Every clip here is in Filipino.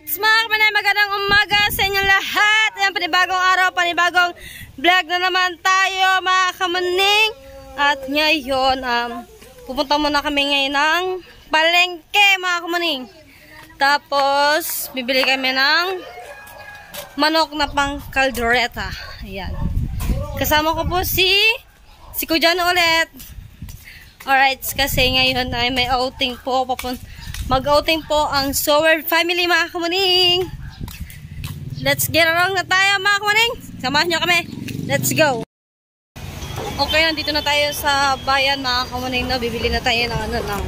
Alright, mga kamanay, magandang umaga sa inyong lahat. Ayan, panibagong araw, panibagong vlog na naman tayo, mga kamaning. At ngayon, pupunta muna kami ngayon ng palengke, mga kamaning. Tapos, bibili kami ng manok na pang kaldereta. Ayan. Kasama ko po si Kuya Jan ulit. Alright, kasi ngayon ay may outing po. Mag-outing po ang Sower family, mga kamaning. Let's get along na tayo, mga kamaning. Samahan nyo kami. Let's go. Okay, nandito na tayo sa bayan, mga kamaning. No? Bibili na tayo ng, ng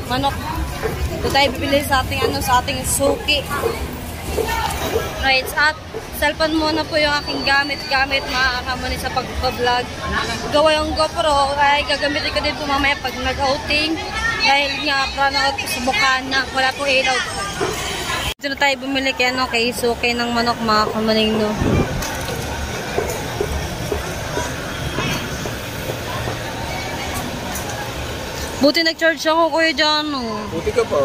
manok. Ito tayo bibili sa ating suki. Right, at cellphone muna po yung aking gamit-gamit, mga kamaning, sa pag-vlog. Gawa yung GoPro ay gagamitin ko din po mamaya pag nag-outing. Dahil nga, brownout ko sa Bukana. Wala po ilaw ko. Dito na tayo bumili kay suki ng manok, mga kamaning, no. Buti nag-charge ako, Kuya Jan, no. Buti ka pa.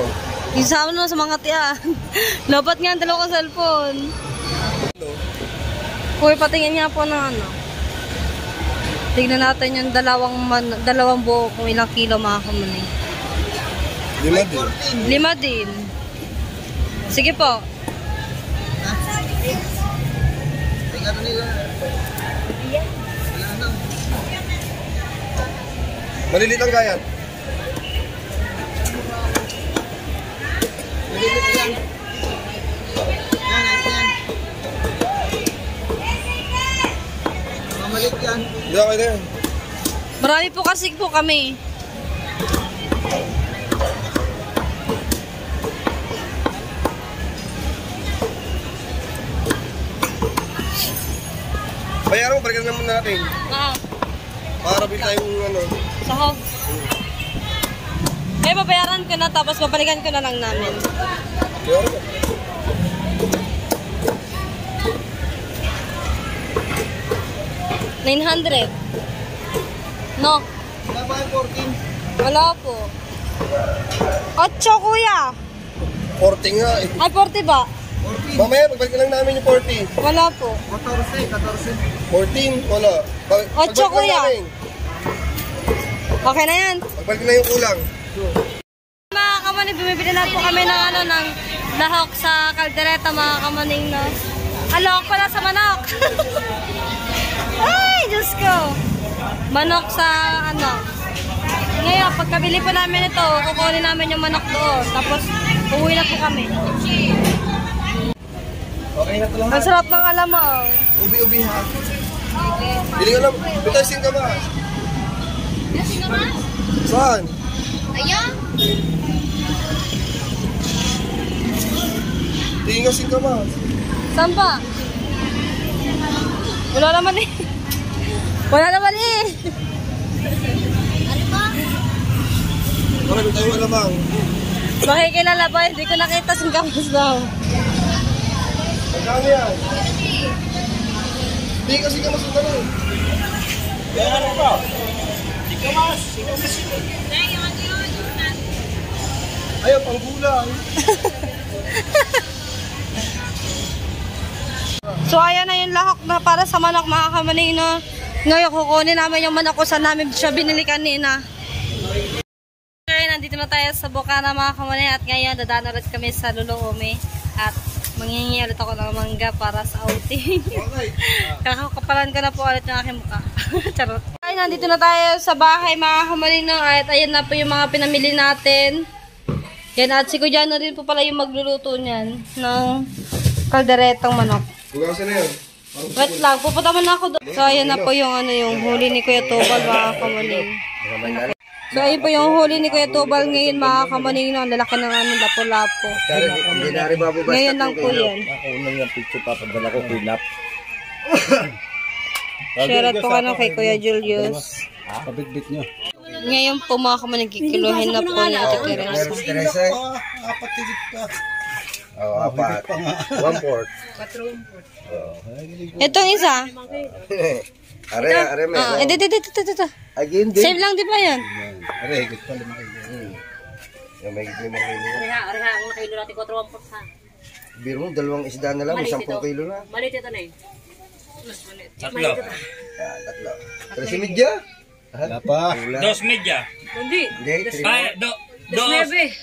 Isama na sa mga tiyan. Labat nga ang dalawang cellphone. Kuya, patingin nga po ng ano. Tignan natin yung dalawang buo kung ilang kilo, mga kamaning. 5 din. 5 din. Sige po. Malilit ang gayan. Malilit yan. Mamalit yan. Hindi ako na yan. Marami po kasi po kami. Bayaran mo, balikan naman natin. Para bilhin tayong ano. Saho. Eh, babayaran ko na, tapos babalikan ko na lang namin. Bayaran mo. $900. No. Wala ba yung 14? Wala po. 8, kuya. 40 nga eh. Ay, 40 ba? 14. Mamaya, pagbalikan lang namin yung 40. Wala po. 14. 14, wala. 8, kuya. Okay na yan. Pagbalikan na yung kulang. Mga kamaning, bumibili na po kami ng ng lahok sa kaldereta, mga kamaning, no. Alok pala sa manok. Ay, Diyos ko. Manok sa Ngayon, pagkabili po namin ito, kukunin namin yung manok doon. Tapos, uuwi na po kami. Okay na ito lang. Ang sarap ng alamang. Ubi-ubi ha. Hindi ka lang. Ito yung singkamas. Yung singkamas? Saan? Ayan. Tingin nga singkamas. Saan ba? Wala naman eh. Wala naman eh. Ano ba? Marami tayong alamang. Makikilala ba? Hindi ko nakita singkamas daw. Magkano yan? Hindi ka singkamas yung tanong. Kaya ano pa? Singkamas. Ayaw, panggulay. So, ayan na yung lahok na para sa manok, mga kamaning, no. Ngayon, kukunin namin yung manok kung saan namin siya binili kanina. Okay, nandito na tayo sa Bukana, mga kamaning. At ngayon, dadaan ulit kami sa Luluome. At manghihingi ulit ako ng mangga para sa outing. Kakakapalan ko na po ulit yung aking mukha. Charot. Ay, nandito na tayo sa bahay, mga kamaning, no. At ayan na po yung mga pinamili natin. Yan, at si Kuya Jan rin po pala yung magluluto niyan ng kalderetang manok. Hugasan na yun. Wait lang, pupunta man ako doon. So, ayan na po yung yung huli ni Kuya Tubal, mga kamaning. So, ayun po yung huli ni Kuya Tubal ngayon, mga kamaning, no. Lalaki ng lapo-lapo. Ngayon lang po yan. Ako unang yung picture papadala ko, pinap. Share po kay Kuya Julius. Kabit-bit nyo. Ngayon po, mga kamaning, kikiluhin na po ni Ate Teresa. Apat tigit pa. Oo, apat. 1/4. Itong isa. Are, Ito. Again, din. Save lang, di ba yan? Are, higit pa 5 kilo. Yung may higit 5 kilo. Areha, ang nakilo natin 4 ha. Biro mo, 2 isda na lang, 10 kilo na. Malit ito na eh. Tatlo. Tatlo. 13 medya? Wala pa. Dos media. Hindi. Hindi, 3. Ay,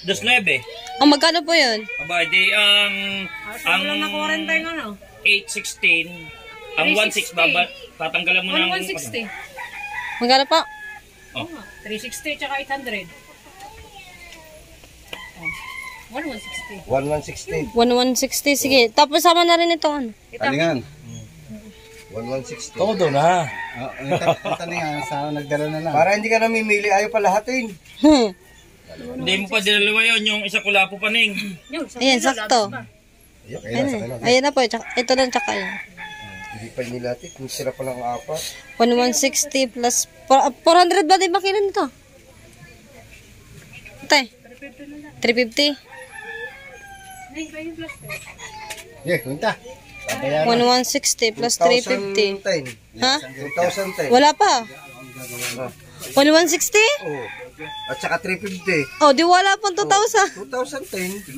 dos nebe. Ang magkano po yun? Aba, di ang... Ang... Wala na 40 yung ano? 816. Ang 16 baba, tatanggalan mo ng... 160. Magkano po? Oh. 360 tsaka 800. 1160. 1160. 1160, sige. Tapos sama na rin ito. Ano? Talingan. 1160. Todo na. Talingan, sa nagdala na lang. Para hindi ka namimili, ayaw pa lahatin. Hindi mo pa dinalawa yun, yung isa kulapo paning. Ayan, sakto. Ayan na po. Ito lang tsaka yun. Hindi pa nilatit, kung sira pa lang 4. 1160 plus 400 ba din ba kilo nito? Ate, 350. Yeah, kunta. 1160 plus 350. 2010. Ha? 2010. Wala pa. 1160? Oo. At saka 350. Oh, di wala pang 2,000. 2010.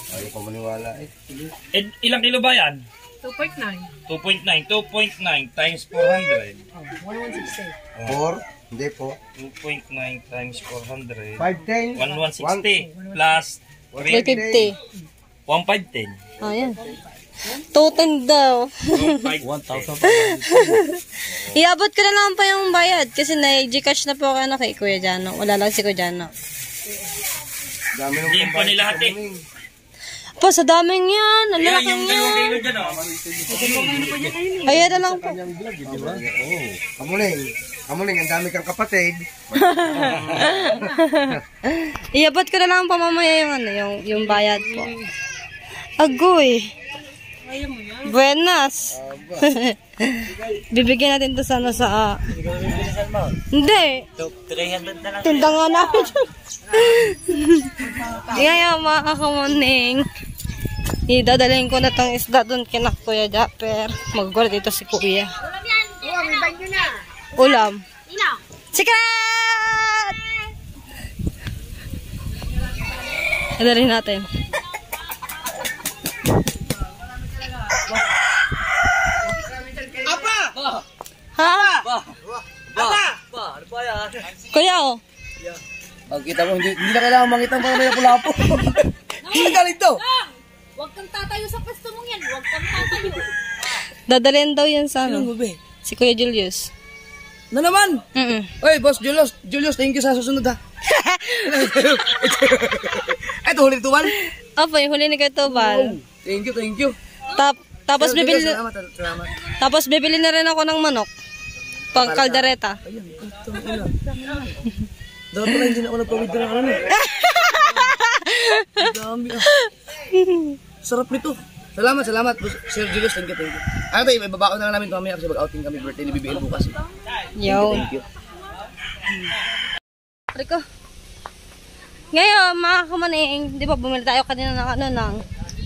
Ayaw pa maniwala eh. Ilang kilo ba yan? 2.9. 2.9. 2.9 times 400. 1160. 4. Hindi po. 2.9 times 400. 510. 1160 plus 350. 1,510. Oh, yan. 210 daw. 1,000. Iabot ko na lang pa yung bayad kasi na-Gcash na po ako kay Kuya Jano. Wala lang si Kuya Jano. Dami ng Hindi pa nila hati. Po, sa daming yan. Ang Yan, laki yung 2 yan. kilo dyan oh. Ayan na lang po. Kamuling, ang dami kang kapatid. Iabot ko na lang pa mamaya yung ano, yung bayad po. Agoy. Buenas. Bibigyan natin to sana sa... Hindi. 300 na lang. Tinda nga namin. Ngayon mga kamuning. Idadalhin ko na tong isda doon kina Kuya Japper. Mag-guard dito si Kuya. Ulam. Sikat! Idalhin natin. Ha? Kuya, oh. Kita mo, hindi na kailangan mangitang para may pulapo. Hindi ka rito. Huwag kang tatayo sa pwesto mong yan. Huwag kang tatayo. Dadalhin daw yan sa ano? Si Kuya Julius. Na naman. Oy, Boss Julius. Julius, thank you sa susunod ha. Ito, huli ito, Val. Opo, yung huli ni Kuya Tobal. Thank you. Tapos bibili, Salamat. tapos bibili na rin ako ng manok. Pang kaldereta. Ayan, ito, ina. Dapat pala hindi na ako nagpawid na ano. Dami ah. Sarap nito. Salamat. Sir Julius, thank you. Ano tayo, may babako na lang namin mamaya kasi mag-outing kami, birthday ni BBL bukas. Yo. Thank you. Rico. Ngayon, mga kamaning, di ba bumili tayo kanina ng ano, ng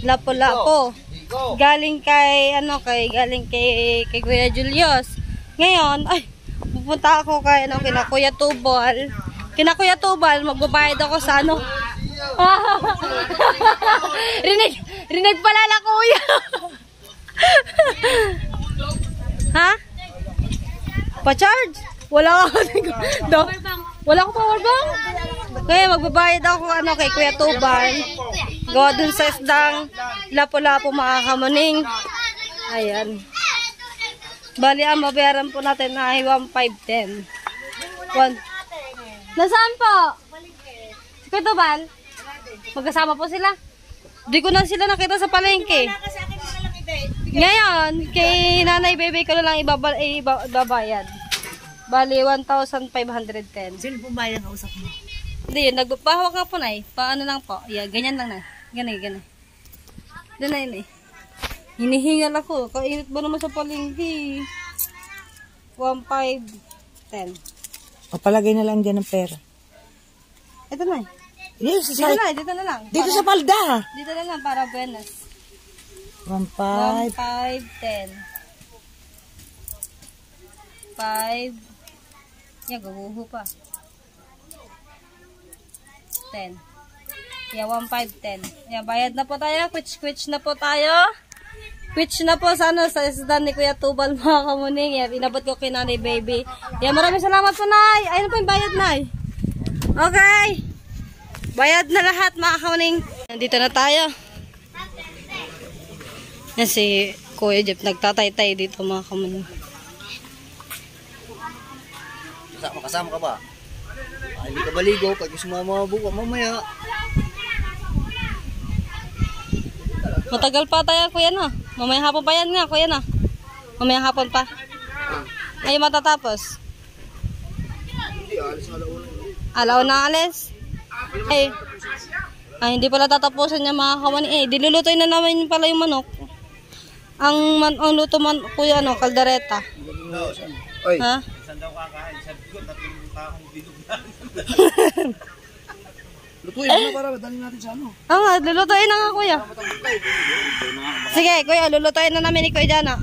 lapo-lapo. Galing kay Kuya Julius. Ngayon, ay, pupunta ako kay kina Kuya Tubal. Kina Kuya Tubal, magbabayad ako sa ano. rinig pala na Kuya. Ha? Pa-charge? Wala ako. Wala ko power bank. Kaya magbabayad ako kay Kuya Tubal. Gawa dun sa isdang lapo-lapo mga kamaning. Ayan. Bali, ang mabayaran po natin ay 1,510. Nasaan po? Si Kuya Tubal? Magkasama po sila? Di ko na sila nakita sa palengke. Ngayon, kay Nanay Bebe ko na lang ibabayad. Bali, 1,510. Sino po ba yung kausap mo? Hindi, nagpahawak nga po na eh. Paano lang po. Yeah, ganyan lang na. Ganyan. Doon na yun eh. Hinihingal ako. Kainit ba naman sa palengke? 1,510. Papalagay na lang dyan ng pera. Ito na eh. Yes, Dito na lang. dito sa palda. Dito na lang para buenas. 1,500. 1,510. 5. Yan, guguho pa. 10. Yeah, 1,510. Yeah, bayad na po tayo. Quits na po tayo. Quits na po sa isdan ni Kuya Tubal, mga kamuning. Yeah, inabot ko kay Nanay Baby. Yeah, maraming salamat po, Nay. Ayun po yung bayad, Nay. Okay. Bayad na lahat, mga kamuning. Nandito na tayo. Yan si Kuya Jeff, nagtatay-tay dito, mga kamuning. Kasama ka ba? Hindi ka baligo, pag sumama buka mamaya. Matagal pa tayo, Kuya, na. Mamaya hapon pa yan nga, Kuya, na. Mamaya hapon pa. Ay, matatapos. Alaw na alis. Ay, hindi pala tatapusan niya, mga kawan. Dilulutoy na naman pala yung manok. Ang luto man, Kuya, kaldereta. Oy. Ha? Saan daw kakain? Sabi ko, tatlong taong bilog na. Lutuin mo na para madali natin sa ano. Nga, lulutoy na nga, Kuya. Sige, Kuya, lulutoy na namin ni Kuya Jana.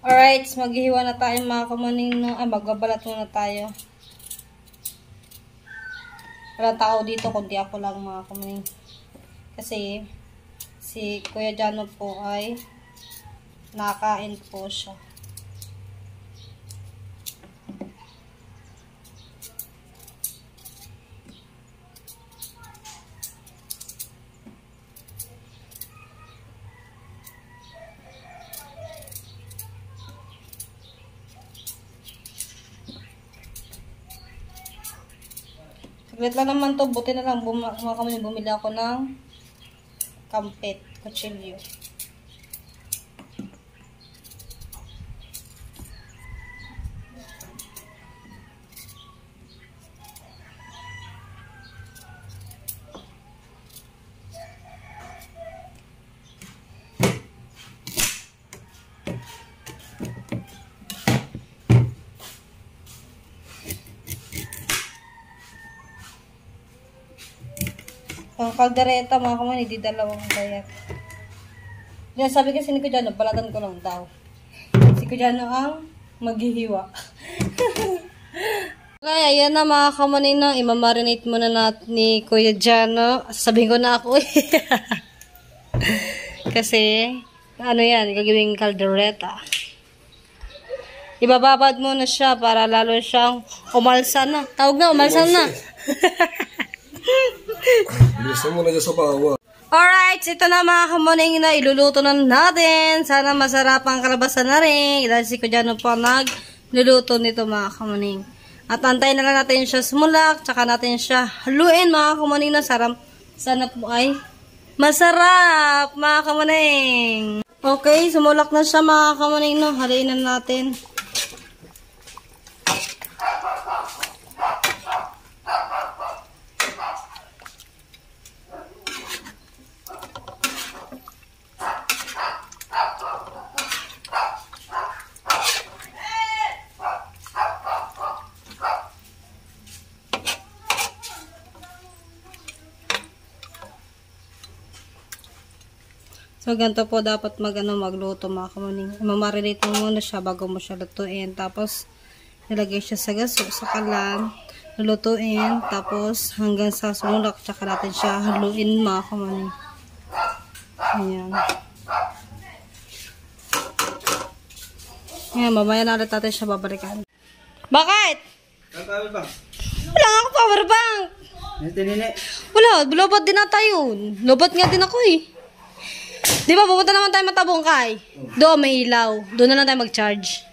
Alright, maghihiwa na tayo, mga kamuning. Magbabalat muna tayo. Walang tao dito, kundi ako lang, mga kamuning. Kasi, si Kuya Jano po ay nakain po siya. Saglit lang naman to, buti na lang bumili ako ng kampet, kutsilyo. Ang kaldereta, mga kaman, hindi dalawang bayat. Diyan, sabi kasi ni Kujano, balatan ko lang daw. Si Kujano ang maghihiwa. Okay, ayan na, mga kamaning, no. Imamarinate muna natin ni Kuya Jano. Sabihin ko na ako kasi, ano yan, gagawing kaldereta. Ibababad muna siya para lalo siyang umalsa na. Tawag na, umalsa na. Bilisan mo na dyan sa bawa. Alright, ito na, mga kamuning, na iluluto na natin. Sana masarap ang kalabasan na rin. Dahil si Kujano po nagluluto nito, mga kamuning. At antayin na lang natin siya sumulak. Tsaka natin siya haluin, mga kamuning, na sarap. Sana po ay masarap, mga kamuning. Okay, sumulak na siya, mga kamuning, no. Haluin na natin. So, ganito po dapat magluto, mga kamuning. Mamarinate mo muna siya bago mo siya lutuin. Tapos, nilagay siya sa gaso, sa kalan, lulutuin. Tapos, hanggang sa sumulak, tsaka natin siya haluin, mga kamuning. Ayan. Ayan, mamaya na ulit natin siya babalikan. Bakit? Wala nga ako power bank. Wala, lobot din ata yun. Lobot nga din ako eh. Di ba, pupunta naman tayo Matabungkay. Doon may ilaw. Doon na lang tayo mag-charge.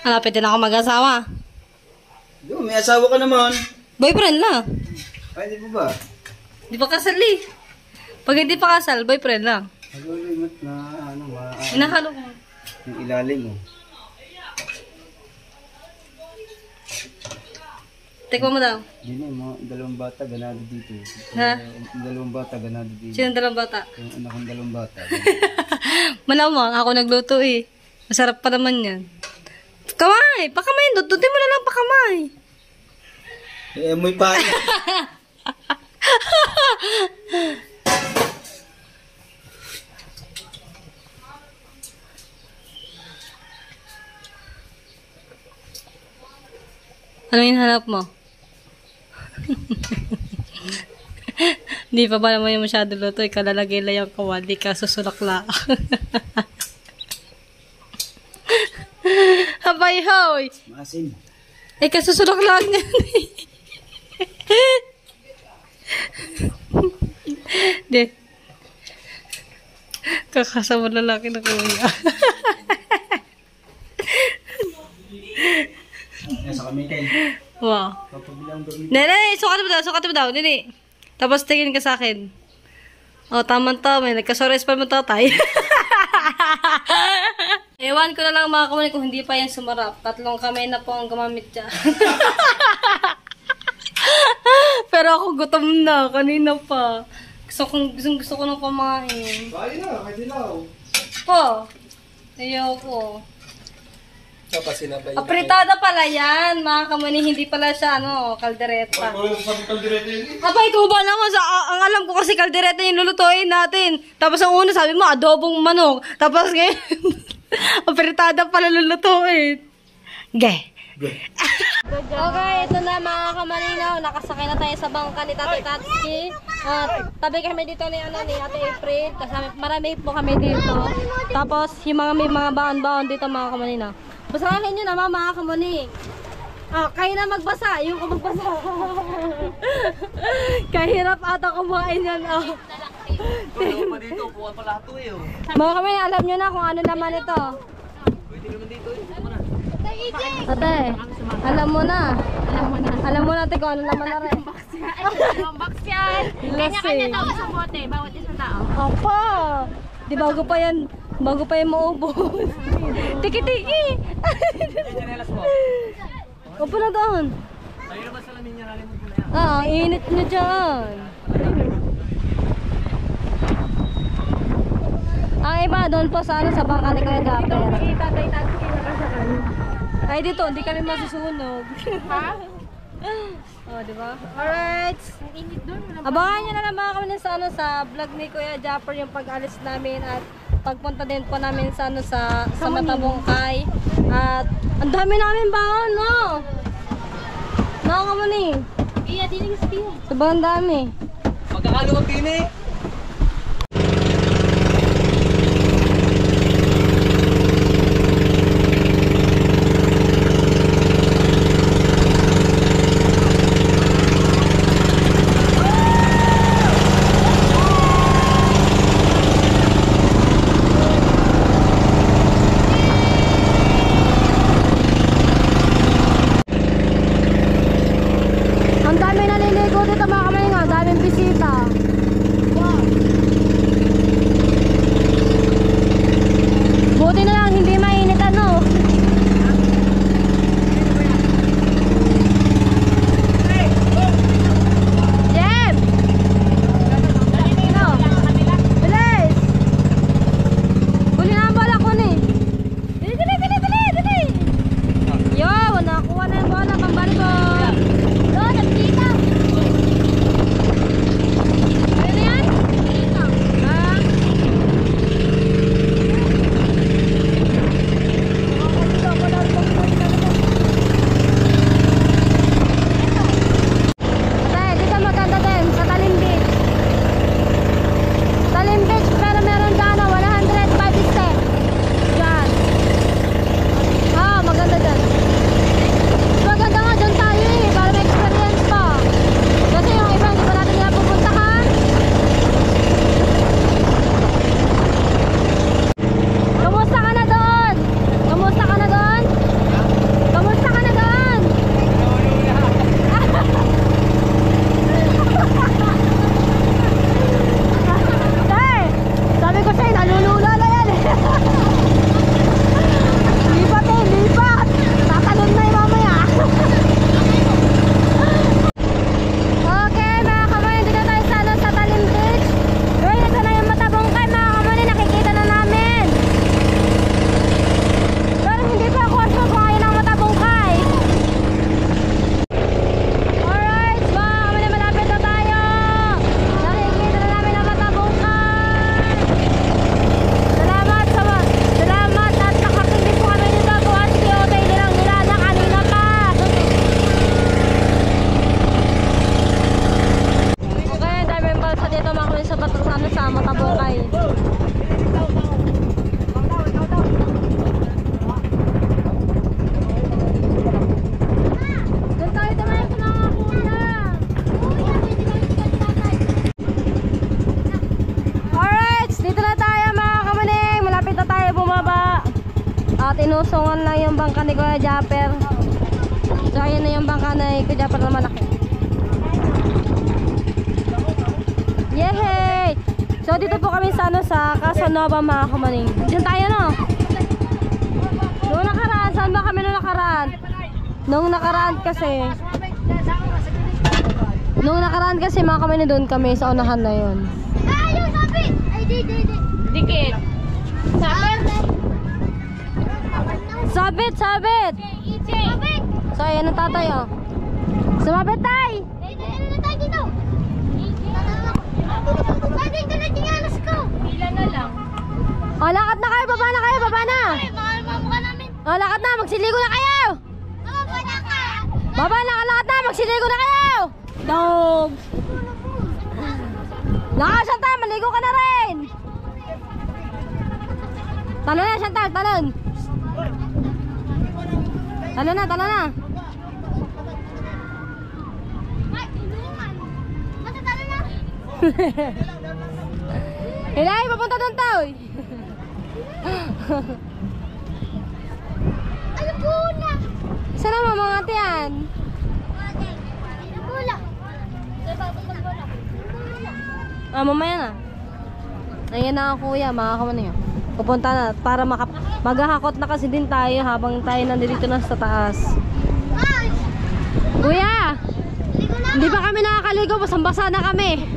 Malapit din ako mag-asawa. Yo, may asawa ka naman. Boyfriend lang. Ay, di ba ba? Di pa kasal eh. Pag hindi pa kasal, boyfriend lang. Halulimot na, Inahalo ko. yung ilalim mo. Tikman mo daw. Hindi na, mga dalawang bata ganado dito. Ha? Dalawang bata ganado dito. Sino dalawang bata? Yung anak ng dalawang bata. Malamang, ako nagluto eh. Masarap pa naman yan. Kamay! Pakamay! Dudutin mo na lang pakamay! May pa. Ano yung hanap mo? Hindi pa ba naman yung masyado luto? Ikaw lalagay lang yung kawal. Di ka susulak lang. Habay, hoy! Masin. Ikaw susulak lang yan. Di. Kakasama lalaki na kuya. Nasa kami kayo. Wow. Papabilang doon. Nene, sukat mo daw, nene. Tapos tingin ka sa akin. Oh, tama-tama, may nagkasores pa mo tatay. Ewan ko na lang mga kamay kung hindi pa yan sumarap. 3 kamay na po ang gumamit dyan. Pero ako gutom na, kanina pa. Gusto ko nang kumain. Kaya na, kaya dilaw. Po, ayoko. Tapos sinabay. Apritada pala yan, mga kamani, hindi pala siya, kaldereta. Abay, ikaw ba naman, ang alam ko kasi kaldereta yung lulutuin natin. Tapos ang una, sabi mo, adobong manok. Tapos ngayon, apritada pala lulutuin. Ge. Okay, ito na mga kamalinaw. Nakasakay na tayo sa bangka ni Tate Tatsuki. At tabi kami dito ni Ate April. Kasama, marami po kami dito. Tapos yung may mga baon-baon dito mga kamalinaw. Basahin nyo naman mga kamuni. Kayo na magbasa. Yung ko magbasa. Kahirap ata kumain yan. Mga kamuni, alam nyo na kung ano naman ito. Ate, alam mo na. Alam mo natin kung ano naman na rin. Box yan. Kanya-kanya tao sa bote. Bawat isang tao. Apa! Di bago pa yan maubos. Tiki-tiki! Upo na doon. Init nyo dyan. Ang iba doon po sa bangka ni Kuya Dapper. Ay dito, hindi kami masusunog. Ha? Oh, di ba? Alright. Abangan nyo na lang mga kami sa vlog ni Kuya Japper yung pag-alis namin at pagpunta din po namin sa Matabungkay. At ang dami namin baon, no? No, kamuni? Iya, dinig sa piyo. Sobrang dami. Magkakaluwag din eh. Ang dami naliligo dito mga kamay nga, daming bisita. sinusungan lang yung bangka ni Kuya Japper. So ayun na yung bangka ni Kuya Japper na malaki. Yehey! So dito po kami sa sa Casanova mga kamaning. Diyan tayo no? Noong nakaraan, saan ba kami noong nakaraan? Noong nakaraan kasi mga kamaning doon kami sa unahan na yun. Yung sabi! Ay, di. Dikit. Sabi? Sabit! Sabit! So ayan ang tatay oh. Sumabit tay! Ano na tayo dito? Ay, dito na tinalas ko. Pila na lang. O lakad na kayo, baba na kayo, baba na! Ay, mahal mamukha namin. O lakad na, magsiligo na kayo! Mama, na ka. Baba na, lakad na, magsiligo na kayo! Dog! Lakad Chantal, maligo ka na rin! Talon na Chantal, talon! Talon na! Ay, tulungan. Matatalo na. Hilay, papunta doon tao! Ano pula? Saan naman mga tiyan? Ano pula? Mamaya na. Ayan na kuya, makakaman niyo. Pupunta na para maghahakot na kasi din tayo habang tayo nandito na sa taas. Ay! Kuya! Ligo na. Hindi pa kami nakakaligo, basang-basa na kami.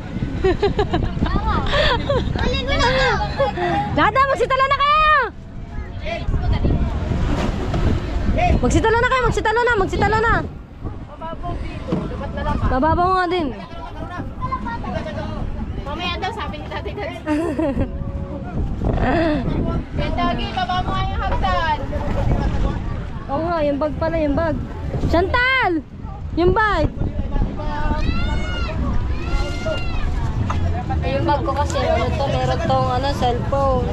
Ligo na ako. Dada, magsitalo na kayo! Magsitalo na! Mababaw nga din. Mamaya daw, sabi ni Tatay Dad. Dagi, baba mo nga yung hagdan. Oo nga, yung bag pala, yung bag. Chantal! Yung bag! Yung bag ko kasi, meron tong cellphone.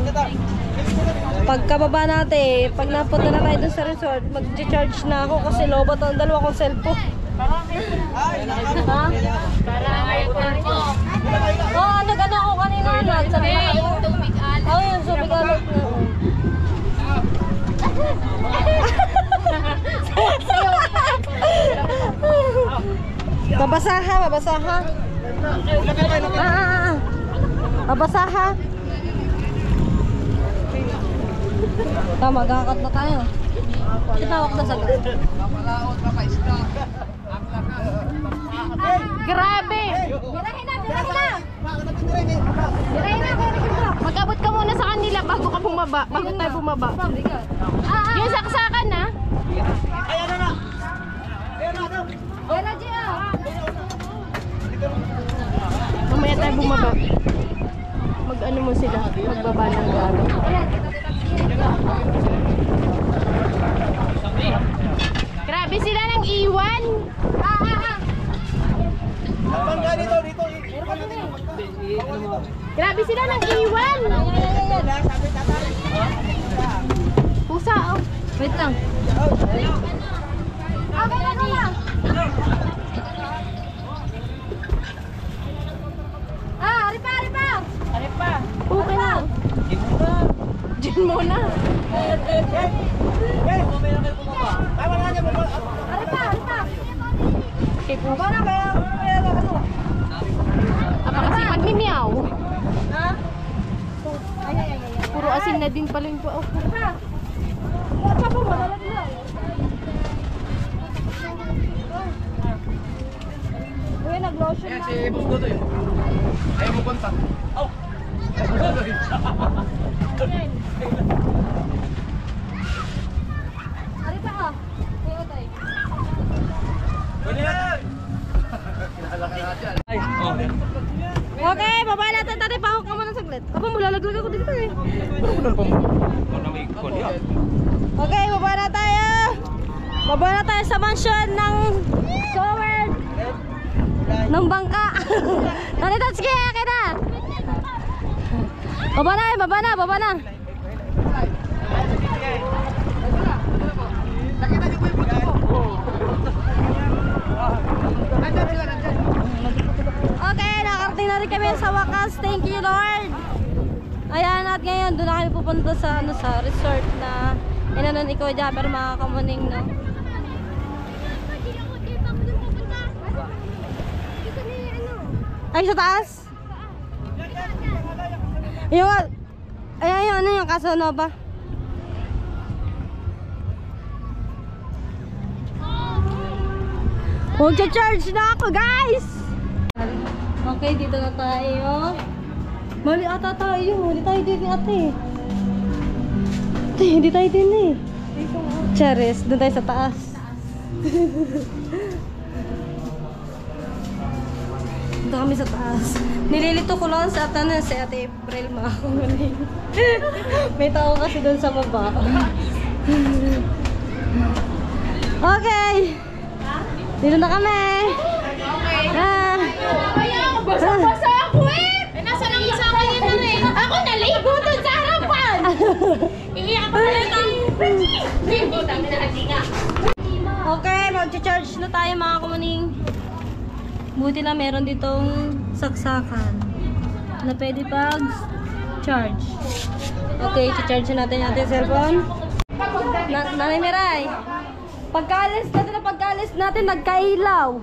Pagkababa natin, pag napunta na tayo dun sa resort, mag-charge na ako kasi lobat ang dalawa kong cellphone. Ha? Oo, nag-ano ako kanina. Sabi na kayo. Oo, yung subig alok na. Babasaha. Babasaha. Tama, gakakat na tayo. Kitawak na sa gawin. Grabe! Birahin na! Mag-abot ka muna sa kanila bago ka bumaba. Bago tayo bumaba. Yung saksakan na. Mamaya tayo bumaba. Mag-ano mo sila. Magbaba ng gano'n. Grabe sila ng iwan. Grabe sila ng iwan. Pusa oh. Wait lang. Okay na lang. Aripa. Okay na. Diyan muna. Okay, pusa. Apa kasi magmimiyaw? Ha? Puro asin na din pala yung po. Uy, nag-lotion Ayan, na. si Boss Dodo yun. Ayaw mo kontak. Oh! Ari pa ka. Kuya Otoy. Okay, baba natin. Tatay, pahok ka muna saglit. Aba, malalaglag ako dito eh. Okay, baba na tayo. Baba na tayo sa mansion ng Sower. Ng bangka. Nandito, sige, akin na. Baba na. Okay, nakarating na rin kami sa wakas. Thank you, Lord. Ayan, at ngayon doon na kami pupunta sa sa resort na Inano ni Kuya Japper mga kamuning, no? Ay, sa taas? Yung, ay, ano yung Casanova? Magcha-charge na ako, guys! Okay, dito na tayo. Mali ata tayo. Hindi tayo din ate. Ate, hindi tayo din eh. Charis, doon tayo sa taas. Dito kami sa taas. Nililito ko lang sa ata si Ate April, mga kumaling. May tao kasi doon sa baba. Okay. Dito na kami. Basa-basa ako eh! Nasa lang isa kayo na eh. Ako naligo doon sa harapan! Iiyak ako na lang. Ligo, dami na natinga. Okay, mag-charge na tayo mga kumaning. Buti na meron ditong saksakan na pwede pag-charge. Okay, charge natin yung ating cellphone. Nanay Miray, pagkaalis natin, nagkailaw.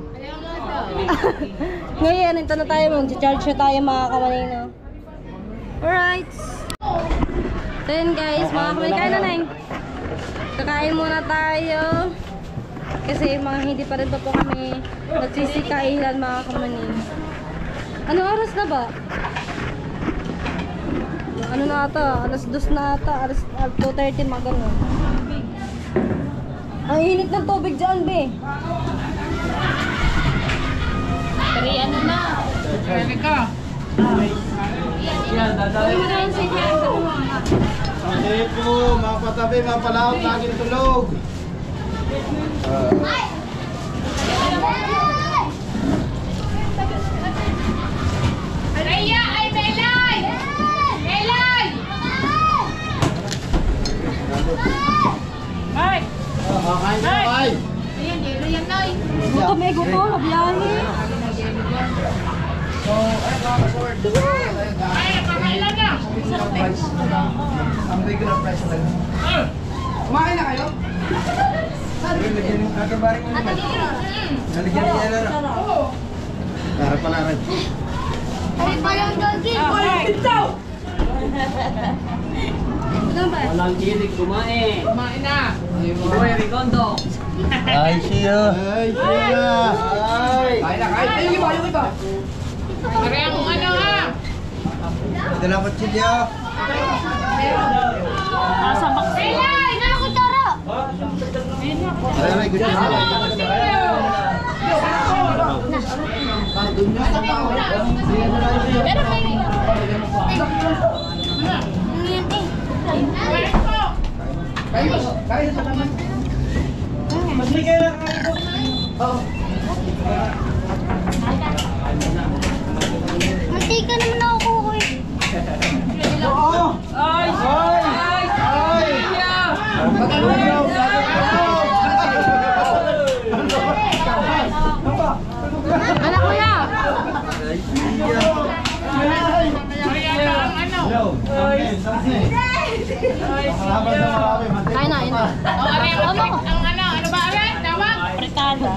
Ngayon, ito na tayo, mag-charge na tayo mga kamaning na. Alright. So yun guys, mga kamaning, kain na nang. Kakain muna tayo. Kasi mga hindi pa rin pa po kami nagsisikailan mga kamaning. Anong oras na ba? Ano na ata? Alas 2 na ata. Alas 2:30 mga ganun. Ang init ng tubig dyan, be. Pero ano na? Pwede ka. Yan, dadali. Hindi po, mga patabi, mga palaot, laging tulog. Raya! Ay, Belay! Belay! Ay! Kain na, kay. Ayan, yelo yan, Noy. Gutom eh, gutom. Mabiyahe. Ay, pakailan na. Ang regular price lang. Kumain na kayo? Nalagyan yung kakabaring mo naman. Nalagyan niya na lang. Para pala rin. Ay, palang gagin. Ay, bitaw! Walang kilig kumain. Kumain na. Uy, Ricondo. Ay, siya. Ay, siya. Ay. Kain na, kain. Ay, yung iba. Pareha kung ano ha. Ito na po siya. Belay! Nala ko tara! Ay, good job. Pero may... Kain sa naman. Mantika naman ako kukuy. Ay! Ay! Ay! Matulog! Anak ko ya! Kain na, yun. Ano ba, Awen? Tawag? Fritada.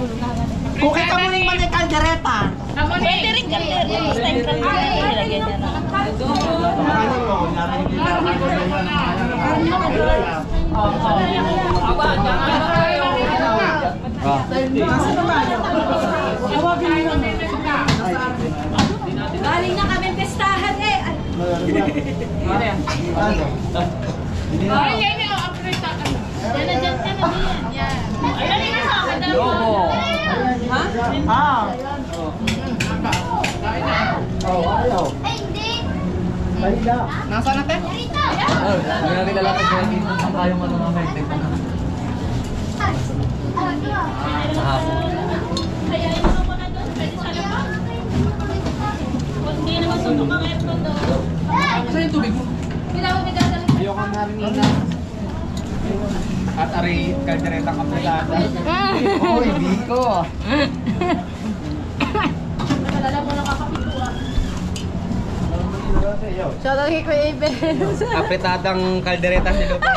Kukit ka muna yung mga kaldereta. Pwede rin kaldereta. Ilagay niya na. Galing na kami pestahan eh. Ay, yan yung fritada. Yan na dyan ka na diyan. Yan. Ayun na sa akin. Lobo. Ay, hindi. Nasaan natin? Ang namin lalapit ko hindi ang kayong ano mga may tek na. Kayain mo muna doon. Pwede sa labas. Kung hindi naman sunog ang aircon doon. Saan yung tubig mo? Kailangan may dadalhin. Ayoko na rin na. At ari, kaldereta kapilada. Uy, Biko. Malala mo nakakapituwa. Shout out kay Kuya Abel. Apretadang kaldereta si Lupa.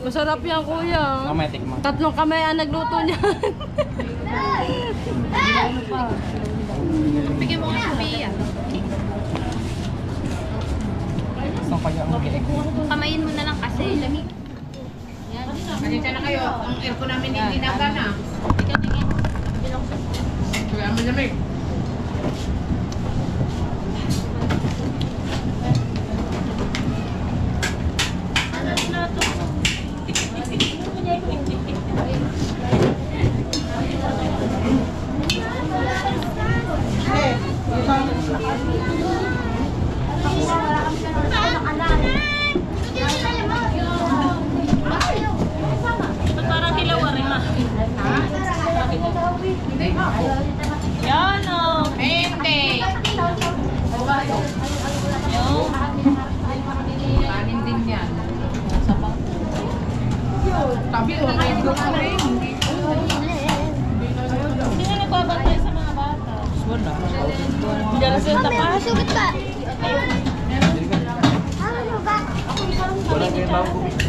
Masarap yan, kuya. Mamaya tikman. 3 kamay ang nagluto niya. Bigyan mo nga sa Pia. Saan kaya ang mag-e-egg? Kamayin mo na lang kasi. Lamig. Kanina na kayo. Ang aircon namin hindi nagana. Ikaw tingin. Kaya malamig. Parang hilaw rin ma. Yan o. Hindi. Kanin din yan. Tabi o. Hindi na nagbabantay sa mga bata. Wala. Hindi na sila tapas. Wala kayo bago bumili.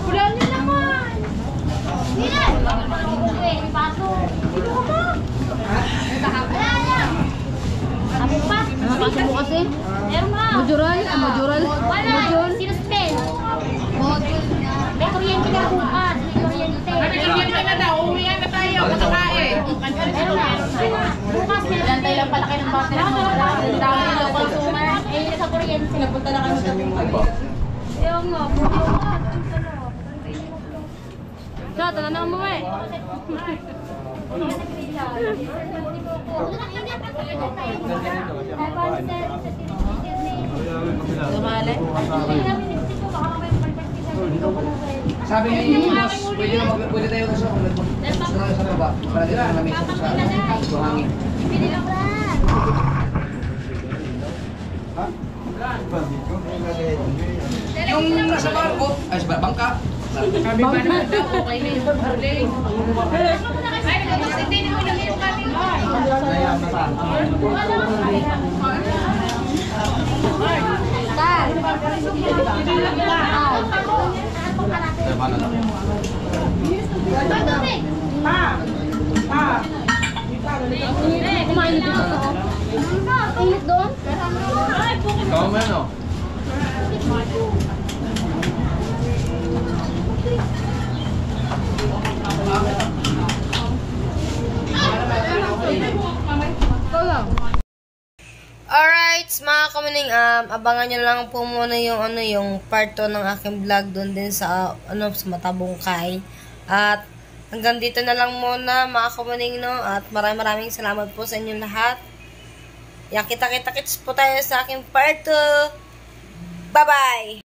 Wala niyo naman. Ano pa? Pasok mo kasi? Meron pa. Majoral? Majoral? Wala. Sinuspend. May kuryente na bukas. May kuryente. Kuryente na daw. Uwihan na tayo. Matakain. Meron na. Bukas meron. Dantay lang pala kayo ng bata ng mga dami ng consumer. Eh, nasa kuryente. Napunta na kami sa Yung nga. So, tala na mo eh. Sabi ni Mas, pwede tayo sa baba. Para dito na namin sa hangin. Yung nasa barko, ay sa bangka. Sabi ba naman daw, okay na yung birthday. Ay, nagkakasintay mo lang yung kanin. Kumain na ako. Init doon? Ikaw mo yan o. Alright, mga kamaning, abangan nyo lang po muna yung part 2 ng aking vlog doon din sa sa Matabungkay. At hanggang dito na lang muna mga kamaning, no? At maraming salamat po sa inyong lahat. Kita-kits po tayo sa aking part 2. Bye-bye!